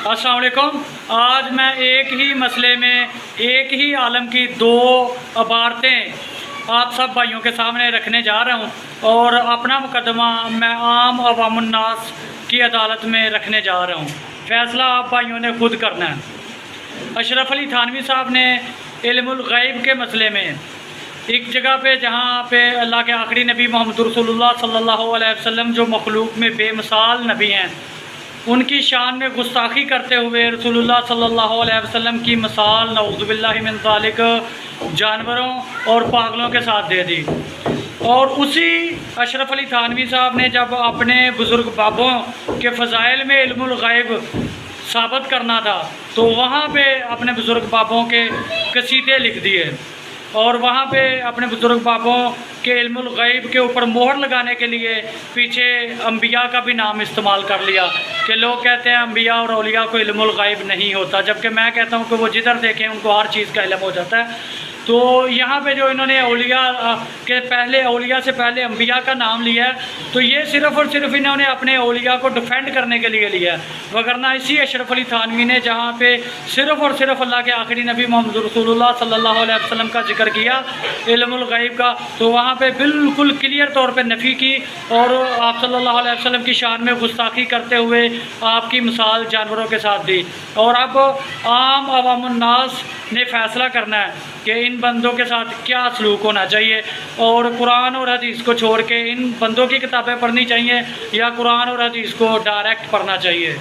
السلام علیکم۔ آج میں ایک ہی مسئلے میں ایک ہی عالم کی دو عبارتیں آپ سب بھائیوں کے سامنے رکھنے جا رہا ہوں، اور اپنا مقدمہ میں عام عوام الناس کی عدالت میں رکھنے جا رہا ہوں۔ فیصلہ آپ بھائیوں نے خود کرنا ہے۔ اشرف علی تھانوی صاحب نے علم الغیب کے مسئلے میں ایک جگہ پہ، جہاں پہ اللہ کے آخری نبی محمد رسول اللہ صلی اللہ علیہ وسلم جو مخلوق میں بے مثال نبی ہیں، ان کی شان میں گستاخی کرتے ہوئے رسول اللہ صلی اللہ علیہ وسلم کی مثال نعوذ باللہ من ذالک جانوروں اور پاگلوں کے ساتھ دے دی۔ اور اسی اشرف علی تھانوی صاحب نے جب اپنے بزرگ بابوں کے فضائل میں علم الغیب ثابت کرنا تھا تو وہاں پہ اپنے بزرگ بابوں کے قصیدے لکھ دیے، اور وہاں پہ اپنے بزرگ بابوں کے علم الغیب کے اوپر مہر لگانے کے لیے پیچھے انبیاء کا بھی نام استعمال کر لیا کہ لوگ کہتے ہیں انبیاء اور اولیاء کو علم الغیب نہیں ہوتا، جبکہ میں کہتا ہوں کہ وہ جدھر دیکھیں ان کو ہر چیز کا علم ہو جاتا ہے۔ تو یہاں پہ جو انہوں نے اولیاء سے پہلے انبیاء کا نام لیا ہے، تو یہ صرف اور صرف انہوں نے اپنے اولیاء کو ڈیفینڈ کرنے کے لیے لیا ہے، وگرنہ اسی اشرف علی تھانوی نے جہاں پہ صرف اور صرف اللہ کے آخری نبی محمد رسول اللہ صلی اللہ علیہ وسلم کا ذکر کیا علم الغیب کا، تو وہاں پہ بالکل کلیئر طور پہ نفی کی، اور آپ صلی اللہ علیہ وسلم کی شان میں گستاخی کرتے ہوئے آپ کی مثال جانوروں کے ساتھ دی۔ اور اب عام عوام الناس نے فیصلہ کرنا ہے کہ ان بندوں کے ساتھ کیا سلوک ہونا چاہیے، اور قرآن اور حدیث کو چھوڑ کے ان بندوں کی کتابیں پڑھنی چاہیے یا قرآن اور حدیث کو ڈائریکٹ پڑھنا چاہیے۔